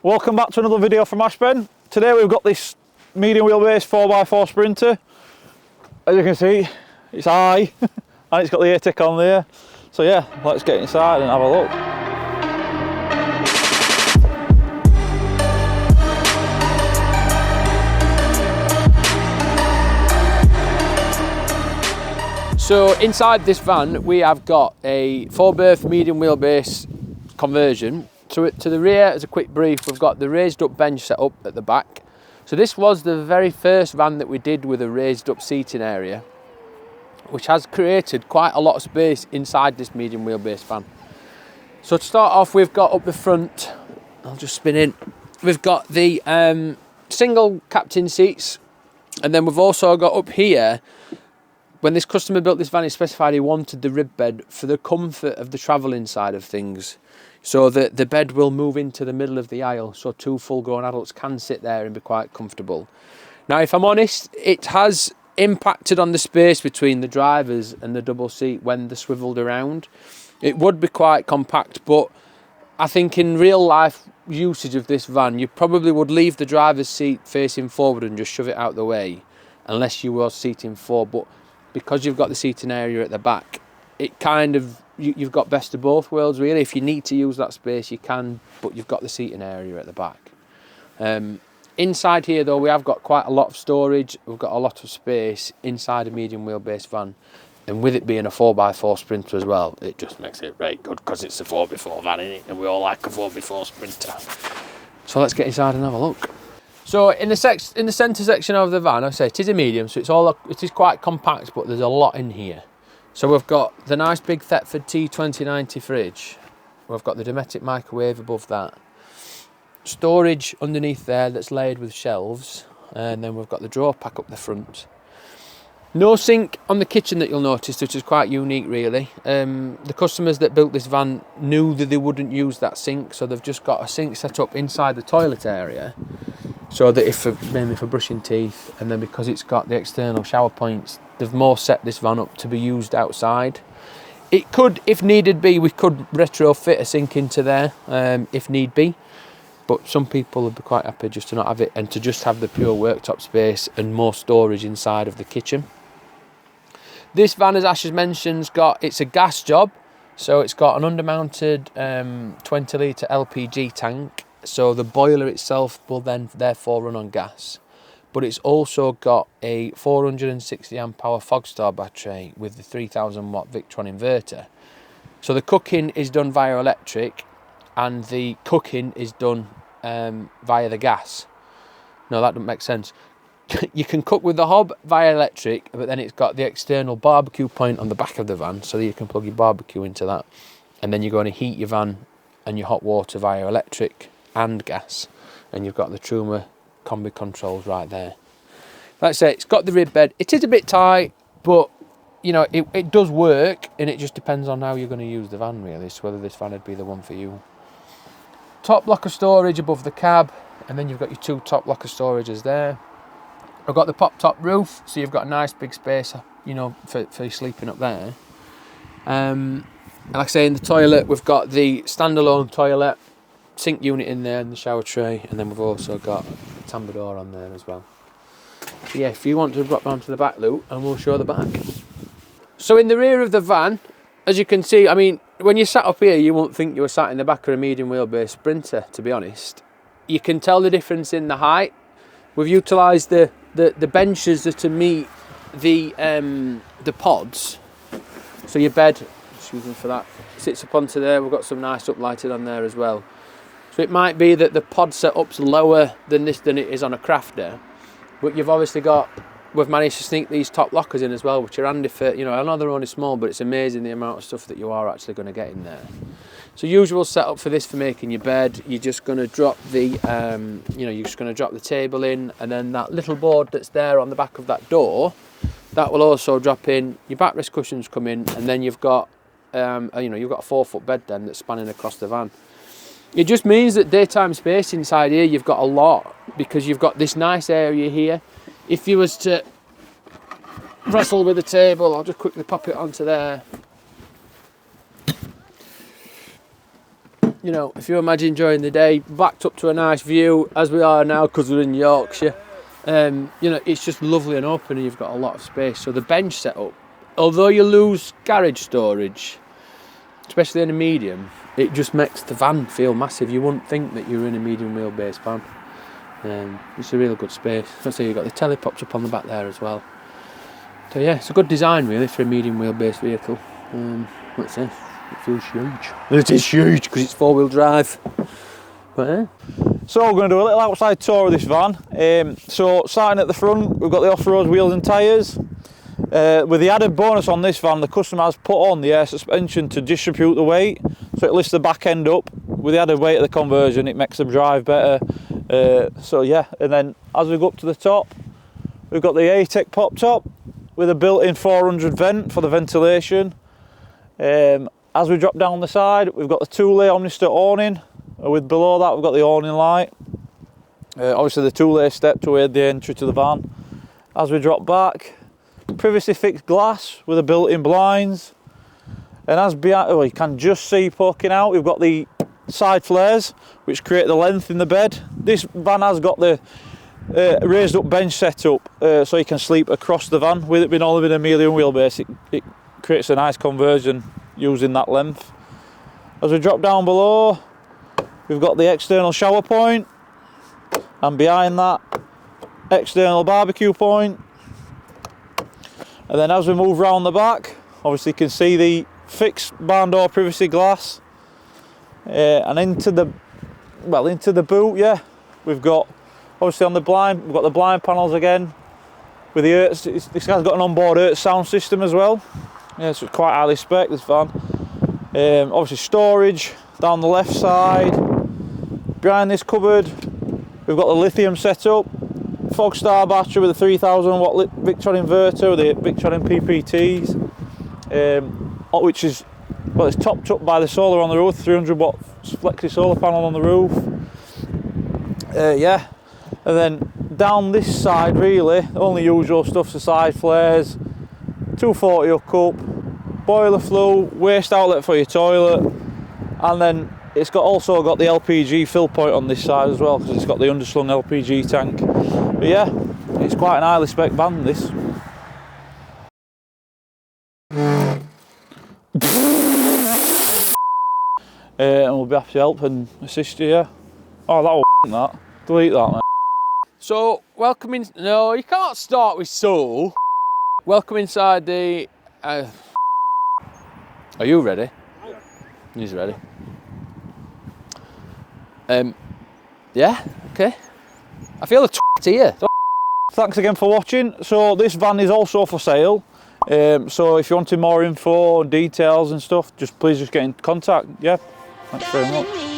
Welcome back to another video from Ashben. Today we've got this medium wheelbase 4x4 Sprinter. As you can see, it's high and it's got the Outtakes on there. So yeah, let's get inside and have a look. So inside this van we have got a 4-berth medium wheelbase conversion. To the rear, as a quick brief, we've got the raised up bench set up at the back. So this was the very first van that we did with a raised up seating area, which has created quite a lot of space inside this medium wheelbase van. So to start off, we've got up the front, I'll just spin in, we've got the single captain seats, and then we've also got up here, when this customer built this van, he specified he wanted the rib bed for the comfort of the travelling side of things, so that the bed will move into the middle of the aisle, so 2 full-grown adults can sit there and be quite comfortable. Now, if I'm honest, it has impacted on the space between the drivers and the double seat when they're swiveled around. It would be quite compact, but I think in real life usage of this van, you probably would leave the driver's seat facing forward and just shove it out the way, unless you were seating 4. But because you've got the seating area at the back, it kind of, you've got best of both worlds really. If you need to use that space, you can, but you've got the seating area at the back. Inside here though, we have got quite a lot of storage. We've got a lot of space inside a medium wheelbase van, and with it being a 4x4 Sprinter as well, it just makes it very good because it's a 4x4 van, isn't it? And we all like a 4x4 Sprinter. So let's get inside and have a look. So in the centre section of the van, I say it is a medium, so it is quite compact, but there's a lot in here. So we've got the nice big Thetford T2090 fridge. We've got the Dometic microwave above that. Storage underneath there that's layered with shelves. And then we've got the drawer pack up the front. No sink on the kitchen that you'll notice, which is quite unique really. The customers that built this van knew that they wouldn't use that sink, so they've just got a sink set up inside the toilet area, so that mainly for brushing teeth, and then because it's got the external shower points, they've more set this van up to be used outside. It could, if needed be, we could retrofit a sink into there, if need be. But some people would be quite happy just to not have it and to just have the pure worktop space and more storage inside of the kitchen. This van, as Ash has mentioned, it's a gas job. So it's got an undermounted 20-litre LPG tank. So the boiler itself will then therefore run on gas. But it's also got a 460 amp hour Fogstar battery with the 3000 watt Victron inverter. So the cooking is done via electric and the cooking is done via the gas. No, that doesn't make sense. You can cook with the hob via electric, but then it's got the external barbecue point on the back of the van, so that you can plug your barbecue into that. And then you're going to heat your van and your hot water via electric and gas. And you've got the Truma combi controls right there. Like I say, it's got the rib bed. It is a bit tight, but you know, it does work, and it just depends on how you're going to use the van really, so whether this van would be the one for you. Top locker storage above the cab, and then you've got your 2 top locker storages there. I've got the pop top roof, so you've got a nice big space, you know, for you sleeping up there. And like I say, in the toilet, we've got the standalone toilet, sink unit in there, and the shower tray, and then we've also got a tambour door on there as well. So yeah, if you want to drop down to the back, Luke, and we'll show the back. So in the rear of the van, as you can see, I mean, when you sat up here, you won't think you were sat in the back of a medium wheelbase Sprinter, to be honest. You can tell the difference in the height. We've utilised the benches to meet the pods. So your bed, excuse me for that, sits up onto there. We've got some nice uplighting on there as well. So it might be that the pod setup's lower than it is on a crafter, but you've obviously we've managed to sneak these top lockers in as well, which are handy for, you know, I know they're only small, but it's amazing the amount of stuff that you are actually going to get in there. So usual setup for this for making your bed, you're just going to drop the, you're just going to drop the table in, and then that little board that's there on the back of that door, that will also drop in. Your backrest cushions come in, and then you've got, you've got a 4-foot bed then that's spanning across the van. It just means that daytime space inside here, you've got a lot, because you've got this nice area here. If you was to wrestle with the table, I'll just quickly pop it onto there. you know, if you imagine during the day, backed up to a nice view, as we are now because we're in Yorkshire, you know, it's just lovely and open and you've got a lot of space. So the bench setup, although you lose garage storage, especially in a medium, it just makes the van feel massive. You wouldn't think that you're in a medium wheelbase van. It's a really good space. Let's say you've got the telly pops up on the back there as well. So yeah, it's a good design really for a medium wheelbase vehicle. Let's say it feels huge. It is huge because it's 4-wheel drive. But yeah. So we're going to do a little outside tour of this van. So starting at the front, we've got the off-road wheels and tyres. With the added bonus on this van, the customer has put on the air suspension to distribute the weight, so it lifts the back end up. With the added weight of the conversion, it makes them drive better. So yeah, and then as we go up to the top, we've got the Outtakes pop top with a built-in 400 vent for the ventilation. As we drop down the side, we've got the two-lay Omnister awning. With below that, we've got the awning light. Obviously the two-lay step to aid the entry to the van. As we drop back, privacy fixed glass with the built-in blinds. And as behind, you can just see poking out, we've got the side flares which create the length in the bed. This van has got the raised up bench set up so you can sleep across the van. With it being only been a medium wheelbase, it creates a nice conversion using that length. As we drop down below, we've got the external shower point, and behind that, external barbecue point. And then as we move round the back, obviously you can see the fixed barn door privacy glass. And into the boot, yeah, we've got, obviously on the blind, we've got the blind panels again. With the Hertz, this guy's got an onboard Hertz sound system as well. Yeah, so it's quite highly spec, this van. Obviously storage down the left side. Behind this cupboard, we've got the lithium setup. Fogstar battery with a 3000 watt Victron inverter with the Victron PPTs, which is, well, it's topped up by the solar on the roof, 300 watt flexi solar panel on the roof. Yeah, and then down this side really, the only usual stuff's the side flares, 240 hookup, boiler flue, waste outlet for your toilet, and then it's also got the LPG fill point on this side as well because it's got the underslung LPG tank. But yeah, it's quite an highly spec van, this. And we'll be happy to help and assist you, yeah. Oh, that'll that. Delete that, mate. So, welcome in. No, you can't start with so. Welcome inside the. Are you ready? He's ready. Yeah, okay. I feel a here. Thanks again for watching. So this van is also for sale. So if you wanted more info and details and stuff, please just get in contact. Yeah, thanks very much.